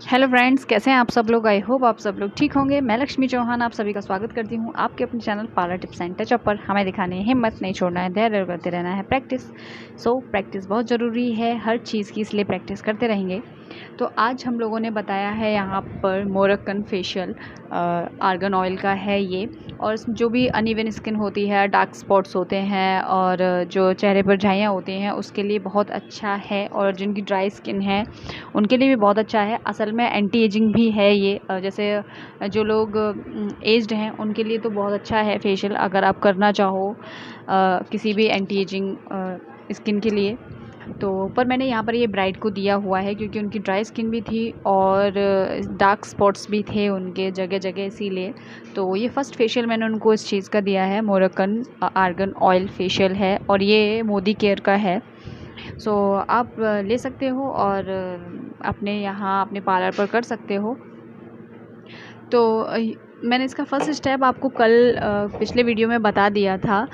Hello friends, कैसे हैं आप सब लोग। आई होप आप सब लोग ठीक होंगे। मैं लक्ष्मी चौहान आप सभी का स्वागत करती हूं आपके अपने channel parlour tips and touch-up पर। हमें दिखाने है हिम्मत, नहीं छोड़ना है, धैर्य करते रहना है, प्रैक्टिस। प्रैक्टिस बहुत ज़रूरी है हर चीज़ की, इसलिए प्रैक्टिस करते रहेंगे। तो आज हम लोगों ने बताया है यहाँ पर मोरक्कन फेशियल आर्गन ऑयल का है ये। और जो भी अनइवन स्किन होती है, डार्क स्पॉट्स होते हैं और जो चेहरे पर झाइयाँ होती हैं, उसके लिए बहुत अच्छा है। और जिनकी ड्राई स्किन है उनके लिए भी बहुत अच्छा है। असल में एंटी एजिंग भी है ये। जैसे जो लोग एज्ड हैं उनके लिए तो बहुत अच्छा है फेशियल, अगर आप करना चाहो किसी भी एंटी एजिंग स्किन के लिए। तो पर मैंने यहाँ पर ये ब्राइड को दिया हुआ है क्योंकि उनकी ड्राई स्किन भी थी और डार्क स्पॉट्स भी थे उनके जगह जगह, इसीलिए तो ये फ़र्स्ट फेशियल मैंने उनको इस चीज़ का दिया है। मोरक्कन आर्गन ऑयल फेशियल है और ये मोदी केयर का है। आप ले सकते हो और अपने यहाँ अपने पार्लर पर कर सकते हो। तो मैंने इसका फ़र्स्ट स्टेप आपको कल पिछले वीडियो में बता दिया था,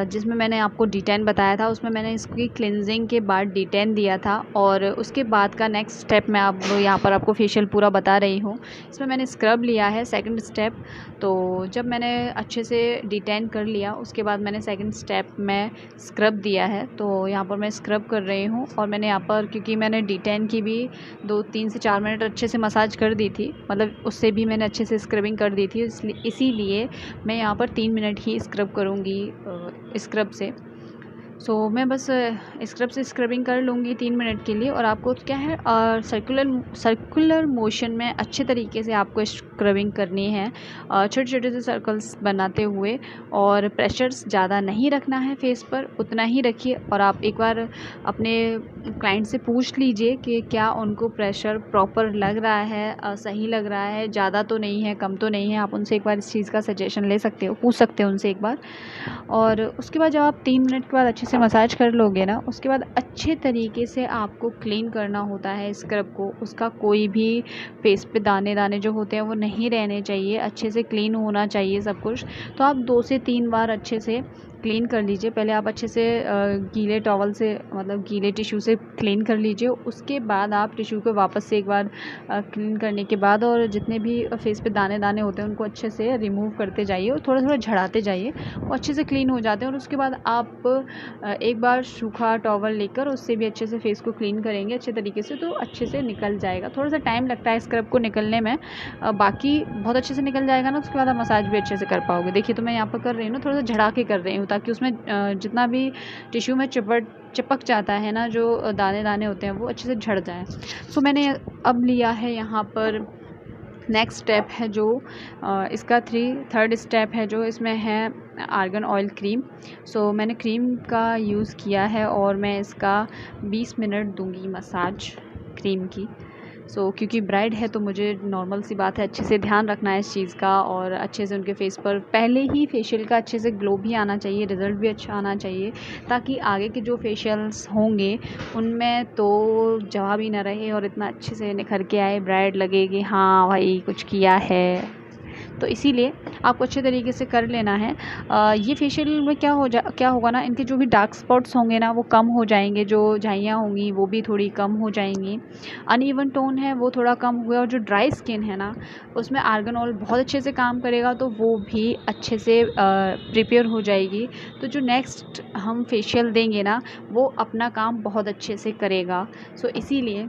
जिसमें मैंने आपको D10 बताया था। उसमें मैंने इसकी क्लिनजिंग के बाद D10 दिया था और उसके बाद का नेक्स्ट स्टेप मैं अब यहाँ पर आपको फेशियल पूरा बता रही हूँ। इसमें मैंने स्क्रब लिया है सेकंड स्टेप। तो जब मैंने अच्छे से D10 कर लिया उसके बाद मैंने सेकंड स्टेप में स्क्रब दिया है। तो यहाँ पर मैं स्क्रब कर रही हूँ और मैंने यहाँ पर, क्योंकि मैंने D10 की भी 3 से 4 मिनट अच्छे से मसाज कर दी थी, मतलब उससे भी मैंने अच्छे से स्क्रबिंग कर दी थी, इसीलिए मैं यहाँ पर 3 मिनट ही स्क्रब करूँगी स्क्रब से। मैं बस स्क्रब से स्क्रबिंग कर लूँगी 3 मिनट के लिए। और आपको क्या है, सर्कुलर मोशन में अच्छे तरीके से आपको स्क्रबिंग करनी है, छोटे छोटे से सर्कल्स बनाते हुए। और प्रेशर्स ज़्यादा नहीं रखना है फेस पर, उतना ही रखिए। और आप एक बार अपने क्लाइंट से पूछ लीजिए कि क्या उनको प्रेशर प्रॉपर लग रहा है, सही लग रहा है, ज़्यादा तो नहीं है, कम तो नहीं है। आप उनसे एक बार इस चीज़ का सजेशन ले सकते हो, पूछ सकते हो उनसे एक बार। और उसके बाद जब आप 3 मिनट के बाद अच्छे से मसाज कर लोगे ना, उसके बाद अच्छे तरीके से आपको क्लीन करना होता है स्क्रब को। उसका कोई भी फेस पे दाने दाने जो होते हैं वो नहीं रहने चाहिए, अच्छे से क्लीन होना चाहिए सब कुछ। तो आप 2 से 3 बार अच्छे से क्लीन कर लीजिए। पहले आप अच्छे से गीले टॉवल से, मतलब गीले टिश्यू से क्लीन कर लीजिए। उसके बाद आप टिश्यू को वापस से एक बार क्लीन करने के बाद, और जितने भी फेस पे दाने दाने होते हैं उनको अच्छे से रिमूव करते जाइए और थोड़ा थोड़ा झड़ाते जाइए, वो अच्छे से क्लीन हो जाते हैं। और उसके बाद आप एक बार सूखा टॉवल लेकर उससे भी अच्छे से फेस को क्लीन करेंगे अच्छे तरीके से, तो अच्छे से निकल जाएगा। थोड़ा सा टाइम लगता है स्क्रब को निकलने में, बाकी बहुत अच्छे से निकल जाएगा ना। उसके बाद आप मसाज भी अच्छे से कर पाओगे। देखिए, तो मैं यहाँ पर कर रही हूँ ना, थोड़ा सा झड़ा के कर रही हूँ ताकि उसमें जितना भी टिश्यू में चिपक जाता है ना, जो दाने दाने होते हैं, वो अच्छे से झड़ जाए। मैंने अब लिया है यहाँ पर नेक्स्ट स्टेप है जो इसका थर्ड स्टेप है, जो इसमें है आर्गन ऑयल क्रीम। मैंने क्रीम का यूज़ किया है और मैं इसका 20 मिनट दूंगी मसाज क्रीम की। क्योंकि ब्राइड है तो मुझे नॉर्मल सी बात है, अच्छे से ध्यान रखना है इस चीज़ का। और अच्छे से उनके फेस पर पहले ही फेशियल का अच्छे से ग्लो भी आना चाहिए, रिज़ल्ट भी अच्छा आना चाहिए, ताकि आगे के जो फेशियल्स होंगे उनमें तो जवाब ही ना रहे और इतना अच्छे से निखर के आए, ब्राइड लगे कि हाँ भाई कुछ किया है। तो इसीलिए आपको अच्छे तरीके से कर लेना है। ये फेशियल में क्या होगा ना, इनके जो भी डार्क स्पॉट्स होंगे ना वो कम हो जाएंगे, जो झाइयाँ होंगी वो भी थोड़ी कम हो जाएंगी, अनइवन टोन है वो थोड़ा कम हुआ, और जो ड्राई स्किन है ना उसमें आर्गन ऑयल बहुत अच्छे से काम करेगा, तो वो भी अच्छे से प्रिपेयर हो जाएगी। तो जो नेक्स्ट हम फेशियल देंगे ना वो अपना काम बहुत अच्छे से करेगा। इसीलिए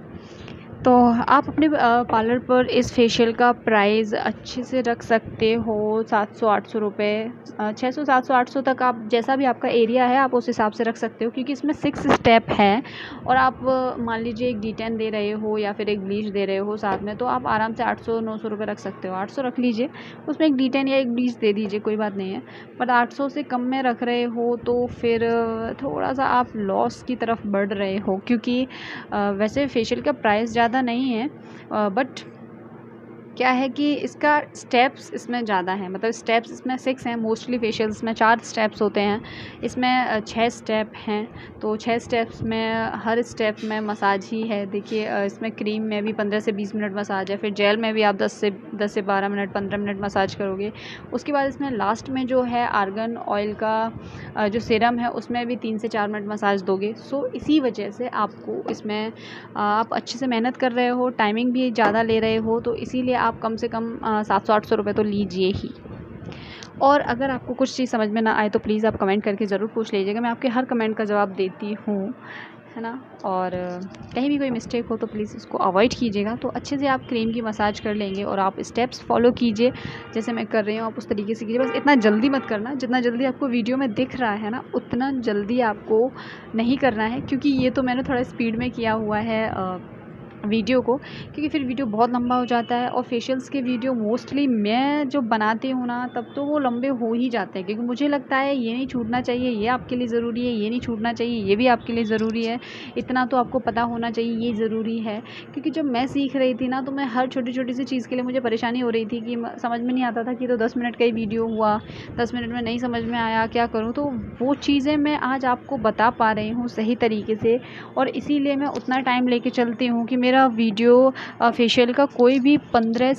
तो आप अपने पार्लर पर इस फेशियल का प्राइस अच्छे से रख सकते हो, 700-800 रुपये, 600, 700, 800 तक। आप जैसा भी आपका एरिया है आप उस हिसाब से रख सकते हो, क्योंकि इसमें 6 स्टेप हैं। और आप मान लीजिए एक D10 दे रहे हो या फिर एक ब्लीच दे रहे हो साथ में, तो आप आराम से 800-900 रुपये रख सकते हो। 800 रख लीजिए, उसमें एक D10 या एक ब्लीच दे दीजिए, कोई बात नहीं है। पर 800 से कम में रख रहे हो तो फिर थोड़ा सा आप लॉस की तरफ बढ़ रहे हो, क्योंकि वैसे फेशियल का प्राइस ज़्यादा नहीं है, बट क्या है कि इसका स्टेप्स इसमें ज़्यादा हैं, मतलब स्टेप्स इसमें 6 हैं। मोस्टली फेशियल्स में 4 स्टेप्स होते हैं, इसमें 6 स्टेप हैं। तो 6 स्टेप्स में हर स्टेप में मसाज ही है। देखिए इसमें क्रीम में भी 15 से 20 मिनट मसाज है, फिर जेल में भी आप 10 से 12 मिनट 15 मिनट मसाज करोगे। उसके बाद इसमें लास्ट में जो है आर्गन ऑयल का जो सीरम है उसमें भी 3 से 4 मिनट मसाज दोगे। सो इसी वजह से आपको इसमें आप अच्छे से मेहनत कर रहे हो, टाइमिंग भी ज़्यादा ले रहे हो, तो इसीलिए आप कम से कम 700-800 रुपये तो लीजिए ही। और अगर आपको कुछ चीज़ समझ में ना आए तो प्लीज़ आप कमेंट करके ज़रूर पूछ लीजिएगा, मैं आपके हर कमेंट का जवाब देती हूँ, है ना। और कहीं भी कोई मिस्टेक हो तो प्लीज़ उसको अवॉइड कीजिएगा। तो अच्छे से आप क्रीम की मसाज कर लेंगे और आप स्टेप्स फॉलो कीजिए जैसे मैं कर रही हूँ, आप उस तरीके से कीजिए। बस इतना जल्दी मत करना, जितना जल्दी आपको वीडियो में दिख रहा है ना उतना जल्दी आपको नहीं करना है, क्योंकि ये तो मैंने थोड़ा स्पीड में किया हुआ है वीडियो को, क्योंकि फिर वीडियो बहुत लंबा हो जाता है। और फेशियल्स के वीडियो मोस्टली मैं जो बनाती हूँ ना तब तो वो लंबे हो ही जाते हैं, क्योंकि मुझे लगता है ये नहीं छूटना चाहिए, ये आपके लिए ज़रूरी है, ये नहीं छूटना चाहिए, ये भी आपके लिए ज़रूरी है, इतना तो आपको पता होना चाहिए, ये ज़रूरी है। क्योंकि जब मैं सीख रही थी ना तो मैं हर छोटी छोटी सी चीज़ के लिए मुझे परेशानी हो रही थी कि समझ में नहीं आता था कि तो 10 मिनट का ही वीडियो हुआ, 10 मिनट में नहीं समझ में आया, क्या करूँ। तो वो चीज़ें मैं आज आपको बता पा रही हूँ सही तरीके से, और इसीलिए मैं उतना टाइम लेके चलती हूँ कि मेरा वीडियो फेशियल का कोई भी 15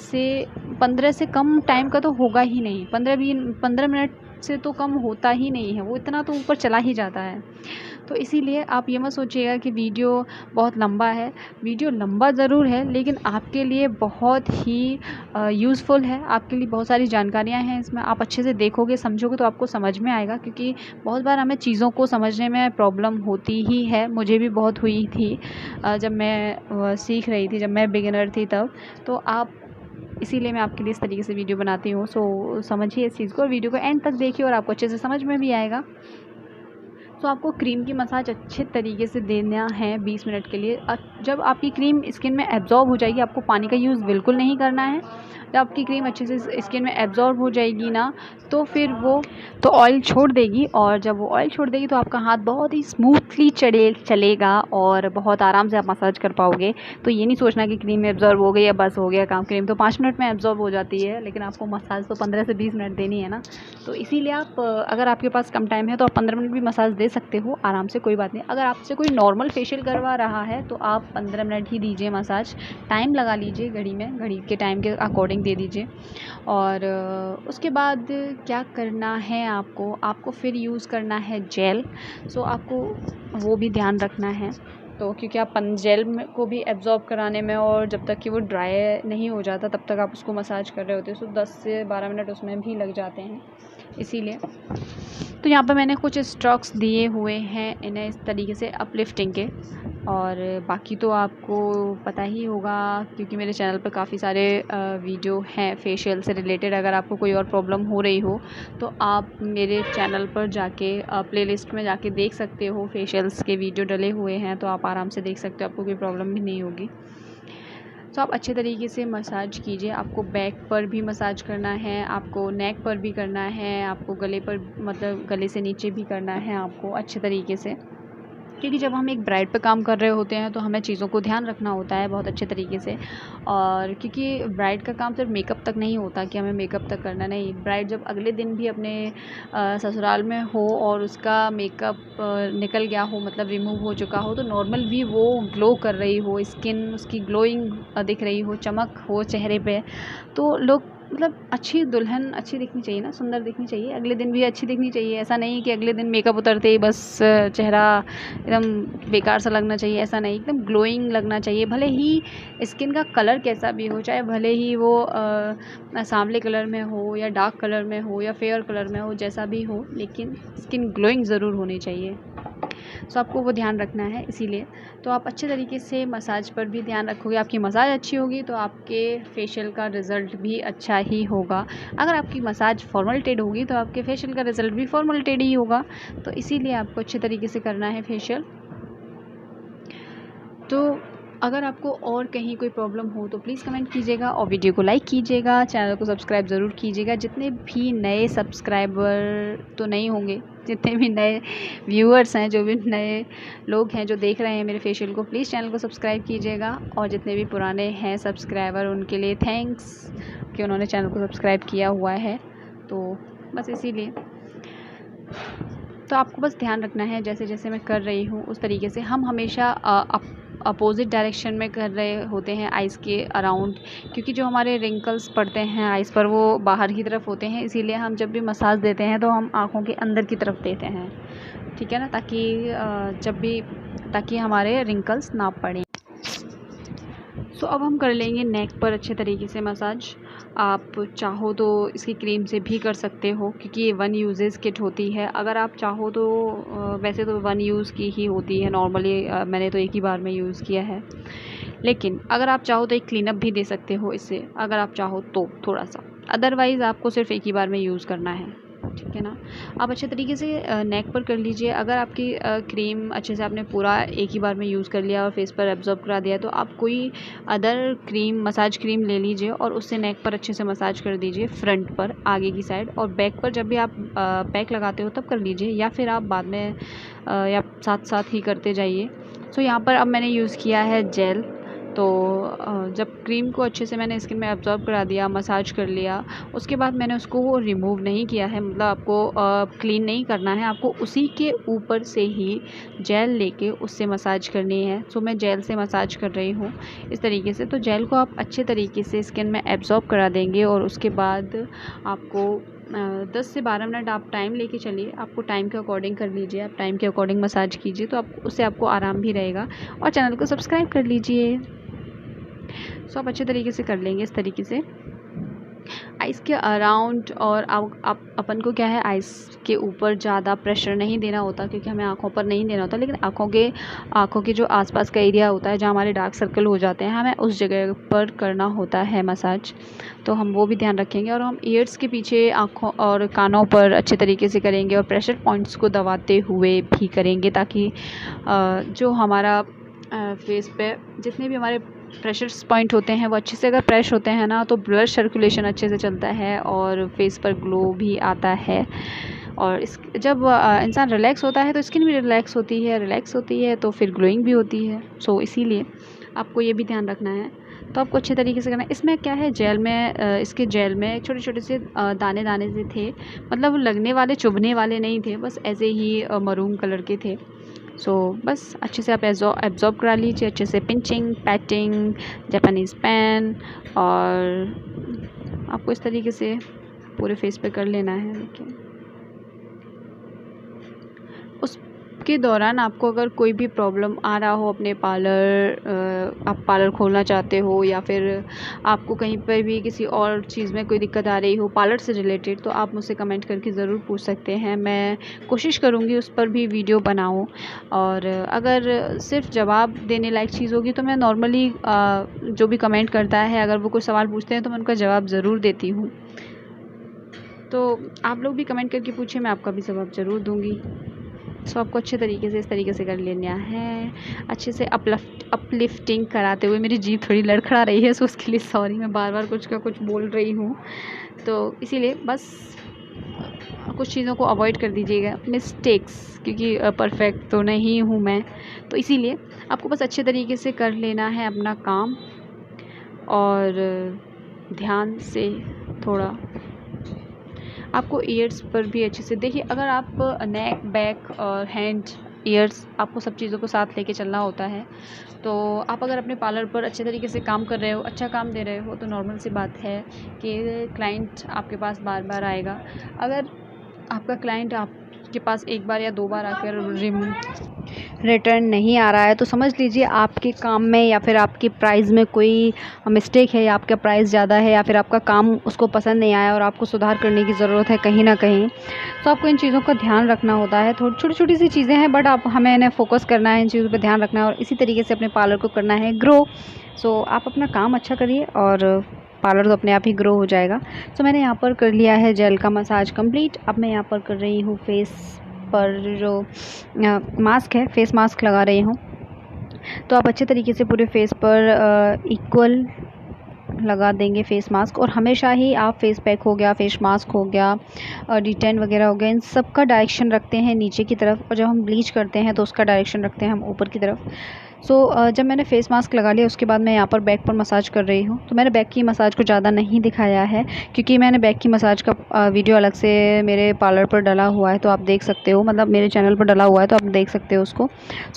से कम टाइम का तो होगा ही नहीं। 15 मिनट से तो कम होता ही नहीं है, वो इतना तो ऊपर चला ही जाता है। तो इसीलिए आप ये मत सोचिएगा कि वीडियो बहुत लंबा है। वीडियो लंबा ज़रूर है लेकिन आपके लिए बहुत ही यूज़फुल है, आपके लिए बहुत सारी जानकारियाँ हैं इसमें। आप अच्छे से देखोगे समझोगे तो आपको समझ में आएगा, क्योंकि बहुत बार हमें चीज़ों को समझने में प्रॉब्लम होती ही है। मुझे भी बहुत हुई थी जब मैं सीख रही थी, जब मैं बिगिनर थी तब। तो आप इसीलिए मैं आपके लिए इस तरीके से वीडियो बनाती हूँ। सो समझिए इस चीज़ को और वीडियो को एंड तक देखिए और आपको अच्छे से समझ में भी आएगा। तो आपको क्रीम की मसाज अच्छे तरीके से देना है 20 मिनट के लिए। जब आपकी क्रीम स्किन में एब्जॉर्ब हो जाएगी, आपको पानी का यूज़ बिल्कुल नहीं करना है। जब आपकी क्रीम अच्छे से स्किन में एब्जॉर्ब हो जाएगी ना तो फिर वो तो ऑयल छोड़ देगी, और जब वो ऑयल छोड़ देगी तो आपका हाथ बहुत ही स्मूथली चलेगा और बहुत आराम से आप मसाज कर पाओगे। तो ये नहीं सोचना कि क्रीम एब्जॉर्ब हो गई या बस हो गया काम। क्रीम तो 5 मिनट में एब्जॉर्ब हो जाती है, लेकिन आपको मसाज तो 15 से 20 मिनट देनी है ना। तो इसीलिए आप अगर आपके पास कम टाइम है तो आप 15 मिनट भी मसाज दे सकते हो आराम से, कोई बात नहीं। अगर आपसे कोई नॉर्मल फेशियल करवा रहा है तो आप 15 मिनट ही दीजिए मसाज। टाइम लगा लीजिए घड़ी में, घड़ी के टाइम के अकॉर्डिंग दे दीजिए। और उसके बाद क्या करना है आपको फिर यूज़ करना है जेल। सो आपको वो भी ध्यान रखना है। तो क्योंकि आप जेल को भी एब्जॉर्ब कराने में और जब तक कि वो ड्राई नहीं हो जाता तब तक आप उसको मसाज कर रहे होते हो, सो 10 से 12 मिनट उसमें भी लग जाते हैं इसीलिए। तो यहाँ पर मैंने कुछ स्ट्रोक्स दिए हुए हैं इन्हें इस तरीके से अपलिफ्टिंग के, और बाकी तो आपको पता ही होगा क्योंकि मेरे चैनल पर काफ़ी सारे वीडियो हैं फेशियल से रिलेटेड। अगर आपको कोई और प्रॉब्लम हो रही हो तो आप मेरे चैनल पर जाके प्लेलिस्ट में जाके देख सकते हो, फेशियल्स के वीडियो डले हुए हैं तो आप आराम से देख सकते हो, आपको कोई प्रॉब्लम भी नहीं होगी। तो आप अच्छे तरीके से मसाज कीजिए। आपको बैक पर भी मसाज करना है, आपको नेक पर भी करना है, आपको गले पर मतलब गले से नीचे भी करना है आपको अच्छे तरीके से, क्योंकि जब हम एक ब्राइड पे काम कर रहे होते हैं तो हमें चीज़ों को ध्यान रखना होता है बहुत अच्छे तरीके से। और क्योंकि ब्राइड का काम सिर्फ मेकअप तक नहीं होता कि हमें मेकअप तक करना, नहीं। ब्राइड जब अगले दिन भी अपने ससुराल में हो और उसका मेकअप निकल गया हो, मतलब रिमूव हो चुका हो, तो नॉर्मल भी वो ग्लो कर रही हो, स्किन उसकी ग्लोइंग दिख रही हो, चमक हो चेहरे पे, तो लोग मतलब अच्छी दुल्हन अच्छी दिखनी चाहिए ना, सुंदर दिखनी चाहिए, अगले दिन भी अच्छी दिखनी चाहिए। ऐसा नहीं कि अगले दिन मेकअप उतरते ही बस चेहरा एकदम बेकार सा लगना चाहिए, ऐसा नहीं, एकदम ग्लोइंग लगना चाहिए। भले ही स्किन का कलर कैसा भी हो, चाहे भले ही वो सांवले कलर में हो या डार्क कलर में हो या फेयर कलर में हो, जैसा भी हो, लेकिन स्किन ग्लोइंग ज़रूर होनी चाहिए। सो आपको वो ध्यान रखना है इसीलिए। तो आप अच्छे तरीके से मसाज पर भी ध्यान रखोगे, आपकी मसाज अच्छी होगी तो आपके फेशियल का रिज़ल्ट भी अच्छा ही होगा। अगर आपकी मसाज फॉर्मलिटेड होगी तो आपके फेशियल का रिज़ल्ट भी फॉर्मलिटेड ही होगा। तो इसीलिए आपको अच्छे तरीके से करना है फेशियल। तो अगर आपको और कहीं कोई प्रॉब्लम हो तो प्लीज़ कमेंट कीजिएगा और वीडियो को लाइक कीजिएगा, चैनल को सब्सक्राइब ज़रूर कीजिएगा। जितने भी नए सब्सक्राइबर तो नहीं होंगे, जितने भी नए व्यूअर्स हैं, जो भी नए लोग हैं जो देख रहे हैं मेरे फेशियल को, प्लीज़ चैनल को सब्सक्राइब कीजिएगा। और जितने भी पुराने हैं सब्सक्राइबर, उनके लिए थैंक्स कि उन्होंने चैनल को सब्सक्राइब किया हुआ है। तो बस इसीलिए तो आपको बस ध्यान रखना है, जैसे जैसे मैं कर रही हूँ उस तरीके से। हम हमेशा अपोज़िट डायरेक्शन में कर रहे होते हैं आइज़ के अराउंड, क्योंकि जो हमारे रिंकल्स पड़ते हैं आइज़ पर वो बाहर की तरफ होते हैं, इसीलिए हम जब भी मसाज देते हैं तो हम आँखों के अंदर की तरफ देते हैं, ठीक है ना, ताकि हमारे रिंकल्स ना पड़ें। सो अब हम कर लेंगे नेक पर अच्छे तरीके से मसाज। आप चाहो तो इसकी क्रीम से भी कर सकते हो, क्योंकि ये 1 यूजेस किट होती है। अगर आप चाहो तो वैसे तो 1 यूज़ की ही होती है नॉर्मली, मैंने तो एक ही बार में यूज़ किया है। लेकिन अगर आप चाहो तो एक क्लीनअप भी दे सकते हो इससे, अगर आप चाहो तो थोड़ा सा। अदरवाइज़ आपको सिर्फ एक ही बार में यूज़ करना है, ठीक है ना। आप अच्छे तरीके से नेक पर कर लीजिए। अगर आपकी क्रीम अच्छे से आपने पूरा एक ही बार में यूज़ कर लिया और फेस पर एब्जॉर्ब करा दिया, तो आप कोई अदर क्रीम, मसाज क्रीम ले लीजिए और उससे नेक पर अच्छे से मसाज कर दीजिए, फ्रंट पर, आगे की साइड। और बैक पर जब भी आप पैक लगाते हो तब कर लीजिए, या फिर आप बाद में या साथ साथ ही करते जाइए। सो यहाँ पर अब मैंने यूज़ किया है जेल। तो जब क्रीम को अच्छे से मैंने स्किन में एब्जॉर्ब करा दिया, मसाज कर लिया, उसके बाद मैंने उसको रिमूव नहीं किया है, मतलब आपको क्लीन नहीं करना है, आपको उसी के ऊपर से ही जेल लेके उससे मसाज करनी है। सो मैं जेल से मसाज कर रही हूँ इस तरीके से। तो जेल को आप अच्छे तरीके से स्किन में एब्जॉर्ब करा देंगे और उसके बाद आपको 10 से 12 मिनट आप टाइम लेके चलिए। आपको टाइम के अकॉर्डिंग कर लीजिए, आप टाइम के अकॉर्डिंग मसाज कीजिए, तो आप उससे आपको आराम भी रहेगा। और चैनल को सब्सक्राइब कर लीजिए। सो आप अच्छे तरीके से कर लेंगे इस तरीके से आइज़ के अराउंड। और आप अपन को क्या है, आइज़ के ऊपर ज़्यादा प्रेशर नहीं देना होता, क्योंकि हमें आँखों पर नहीं देना होता, लेकिन आँखों के जो आसपास का एरिया होता है जहाँ हमारे डार्क सर्कल हो जाते हैं, हमें उस जगह पर करना होता है मसाज। तो हम वो भी ध्यान रखेंगे। और हम ईयर्स के पीछे, आँखों और कानों पर अच्छे तरीके से करेंगे और प्रेशर पॉइंट्स को दबाते हुए भी करेंगे, ताकि जो हमारा फेस पे जितने भी हमारे प्रेशर पॉइंट होते हैं वो अच्छे से अगर प्रेस होते हैं ना, तो ब्लड सर्कुलेशन अच्छे से चलता है और फेस पर ग्लो भी आता है। और जब इंसान रिलैक्स होता है तो स्किन भी रिलैक्स होती है तो फिर ग्लोइंग भी होती है। सो इसीलिए आपको ये भी ध्यान रखना है। तो आपको अच्छे तरीके से करना है। इसमें क्या है, इसके जेल में छोटे छोटे से दाने दाने से थे, मतलब लगने वाले, चुभने वाले नहीं थे, बस ऐसे ही मरून कलर के थे। सो बस अच्छे से आप एब्जॉर्ब करा लीजिए, अच्छे से पिंचिंग, पैटिंग, जापानीज़ पेन, और आपको इस तरीके से पूरे फेस पे कर लेना है। देखिए, उसके दौरान आपको अगर कोई भी प्रॉब्लम आ रहा हो अपने आप पार्लर खोलना चाहते हो, या फिर आपको कहीं पर भी किसी और चीज़ में कोई दिक्कत आ रही हो पार्लर से रिलेटेड, तो आप मुझसे कमेंट करके ज़रूर पूछ सकते हैं। मैं कोशिश करूँगी उस पर भी वीडियो बनाऊँ। और अगर सिर्फ जवाब देने लायक चीज़ होगी तो मैं नॉर्मली जो भी कमेंट करता है, अगर वो कोई सवाल पूछते हैं तो मैं उनका जवाब ज़रूर देती हूँ। तो आप लोग भी कमेंट करके पूछिए, मैं आपका भी जवाब ज़रूर दूँगी। सो आपको अच्छे तरीके से इस तरीके से कर लेना है, अच्छे से अपलिफ्टिंग कराते हुए। मेरी जीभ थोड़ी लड़खड़ा रही है, सो उसके लिए सॉरी, मैं बार बार कुछ का कुछ बोल रही हूँ, तो इसीलिए बस कुछ चीज़ों को अवॉइड कर दीजिएगा, मिस्टेक्स, क्योंकि परफेक्ट तो नहीं हूँ मैं। तो इसीलिए आपको बस अच्छे तरीके से कर लेना है अपना काम, और ध्यान से थोड़ा आपको ईयर्स पर भी अच्छे से देखिए। अगर आप नेक, बैक और हैंड, ईयर्स, आपको सब चीज़ों को साथ लेके चलना होता है। तो आप अगर अपने पार्लर पर अच्छे तरीके से काम कर रहे हो, अच्छा काम दे रहे हो, तो नॉर्मल सी बात है कि क्लाइंट आपके पास बार बार आएगा। अगर आपका क्लाइंट आपके पास एक बार या 2 बार आकर रिटर्न नहीं आ रहा है, तो समझ लीजिए आपके काम में या फिर आपकी प्राइस में कोई मिस्टेक है, या आपका प्राइस ज़्यादा है, या फिर आपका काम उसको पसंद नहीं आया और आपको सुधार करने की ज़रूरत है कहीं ना कहीं। तो आपको इन चीज़ों का ध्यान रखना होता है। थोड़ी छोटी छोटी सी चीज़ें हैं, बट हमें इन्हें फोकस करना है, इन चीज़ों पर ध्यान रखना है, और इसी तरीके से अपने पार्लर को करना है ग्रो। सो आप अपना काम अच्छा करिए और पार्लर तो अपने आप ही ग्रो हो जाएगा। सो मैंने यहाँ पर कर लिया है जेल का मसाज कंप्लीट। अब मैं यहाँ पर कर रही हूँ फेस पर जो मास्क है, फेस मास्क लगा रही हूँ। तो आप अच्छे तरीके से पूरे फेस पर इक्वल लगा देंगे फेस मास्क। और हमेशा ही आप फेस पैक हो गया, फेस मास्क हो गया, डिटेन वगैरह हो गया, इन सब का डायरेक्शन रखते हैं नीचे की तरफ, और जब हम ब्लीच करते हैं तो उसका डायरेक्शन रखते हैं हम ऊपर की तरफ। जब मैंने फेस मास्क लगा लिया उसके बाद मैं यहाँ पर बैक पर मसाज कर रही हूँ। तो मैंने बैक की मसाज को ज़्यादा नहीं दिखाया है क्योंकि मैंने बैक की मसाज का वीडियो अलग से मेरे पार्लर पर डला हुआ है, तो आप देख सकते हो, मतलब मेरे चैनल पर डला हुआ है तो आप देख सकते हो उसको।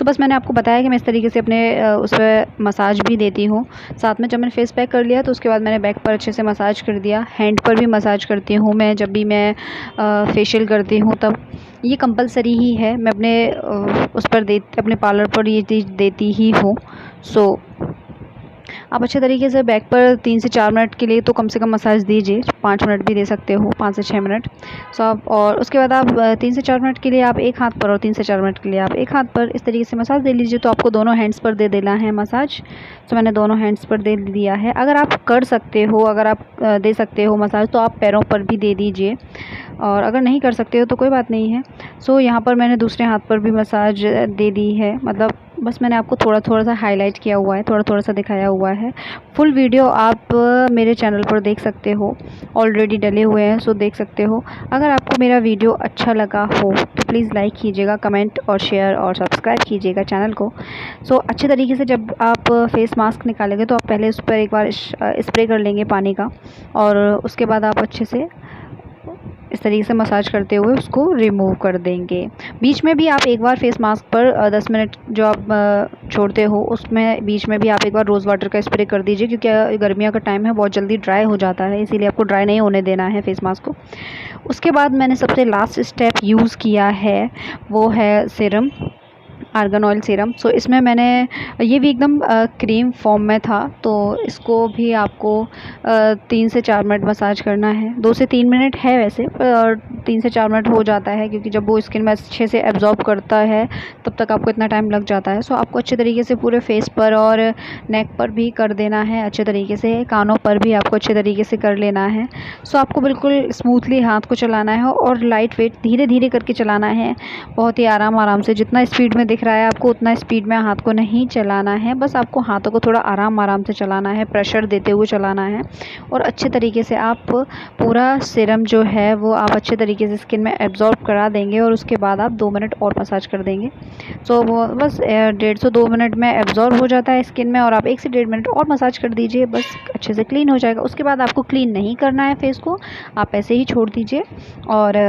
बस मैंने आपको बताया कि मैं इस तरीके से अपने उस पर मसाज भी देती हूँ। साथ में जब मैंने फेस पैक कर लिया तो उसके बाद मैंने बैक पर अच्छे से मसाज कर दिया। हैंड पर भी मसाज करती हूँ मैं, जब भी मैं फेशियल करती हूँ तब ये कंपलसरी ही है, मैं अपने पार्लर पर ये चीज़ देती ही हूँ। आप अच्छे तरीके से बैक पर 3 से 4 मिनट के लिए तो कम से कम मसाज दीजिए, 5 मिनट भी दे सकते हो, 5 से 6 मिनट। आप और उसके बाद आप 3 से 4 मिनट के लिए आप एक हाथ पर, और 3 से 4 मिनट के लिए आप एक हाथ पर इस तरीके से मसाज दे लीजिए। तो आपको दोनों हैंड्स पर दे देना है मसाज। तो मैंने दोनों हैंड्स पर दे दिया है। अगर आप कर सकते हो, अगर आप दे सकते हो मसाज तो आप पैरों पर भी दे दीजिए, और अगर नहीं कर सकते हो तो कोई बात नहीं है। यहाँ पर मैंने दूसरे हाथ पर भी मसाज दे दी है, मतलब बस मैंने आपको थोड़ा थोड़ा सा हाईलाइट किया हुआ है, थोड़ा थोड़ा सा दिखाया हुआ है। फुल वीडियो आप मेरे चैनल पर देख सकते हो, ऑलरेडी डले हुए हैं, देख सकते हो। अगर आपको मेरा वीडियो अच्छा लगा हो तो प्लीज़ लाइक कीजिएगा, कमेंट और शेयर और सब्सक्राइब कीजिएगा चैनल को। अच्छे तरीके से जब आप फेस मास्क निकालेंगे तो आप पहले उस पर एक बार स्प्रे कर लेंगे पानी का, और उसके बाद आप अच्छे से इस तरीके से मसाज करते हुए उसको रिमूव कर देंगे। बीच में भी आप एक बार फेस मास्क पर 10 मिनट जो आप छोड़ते हो उसमें बीच में भी आप एक बार रोज़ वाटर का स्प्रे कर दीजिए, क्योंकि गर्मियों का टाइम है, बहुत जल्दी ड्राई हो जाता है, इसीलिए आपको ड्राई नहीं होने देना है फेस मास्क को। उसके बाद मैंने सबसे लास्ट स्टेप यूज़ किया है, वो है सीरम, आर्गन ऑयल सीरम। इसमें मैंने ये भी एकदम क्रीम फॉर्म में था, तो इसको भी आपको 3 से 4 मिनट मसाज करना है। 2 से 3 मिनट है वैसे, और 3 से 4 मिनट हो जाता है, क्योंकि जब वो स्किन में अच्छे से एब्जॉर्ब करता है तब तक आपको इतना टाइम लग जाता है। आपको अच्छे तरीके से पूरे फेस पर और नेक पर भी कर देना है अच्छे तरीके से, कानों पर भी आपको अच्छे तरीके से कर लेना है। आपको बिल्कुल स्मूथली हाथ को चलाना है और लाइट वेट धीरे धीरे करके चलाना है, बहुत ही आराम से। जितना स्पीड में दिख रहा है आपको उतना स्पीड में हाथ को नहीं चलाना है, बस आपको हाथों को थोड़ा आराम से चलाना है, प्रेशर देते हुए चलाना है। और अच्छे तरीके से आप पूरा सीरम जो है वो आप अच्छे तरीके से स्किन में एब्जॉर्ब करा देंगे, और उसके बाद आप 2 मिनट और मसाज कर देंगे। वो बस 1.5 से 2 मिनट में एब्जॉर्ब हो जाता है स्किन में, और आप 1 से 1.5 मिनट और मसाज कर दीजिए, बस अच्छे से क्लीन हो जाएगा। उसके बाद आपको क्लीन नहीं करना है फेस को, आप ऐसे ही छोड़ दीजिए, और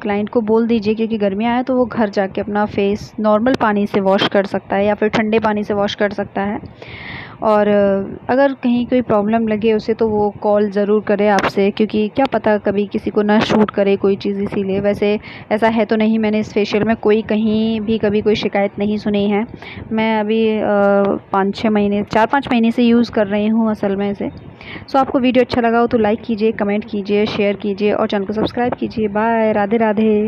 क्लाइंट को बोल दीजिए, क्योंकि गर्मियाँ आए तो वो घर जाके अपना फेस नॉर्मल पानी से वॉश कर सकता है या फिर ठंडे पानी से वॉश कर सकता है। और अगर कहीं कोई प्रॉब्लम लगे उसे तो वो कॉल ज़रूर करे आपसे, क्योंकि क्या पता कभी किसी को ना शूट करे कोई चीज़, इसीलिए। वैसे ऐसा है तो नहीं, मैंने इस फेशियल में कहीं भी कभी कोई शिकायत नहीं सुनी है। मैं अभी 4-5 महीने से यूज़ कर रही हूँ असल में इसे। आपको वीडियो अच्छा लगा हो तो लाइक कीजिए, कमेंट कीजिए, शेयर कीजिए और चैनल को सब्सक्राइब कीजिए। बाय, राधे राधे।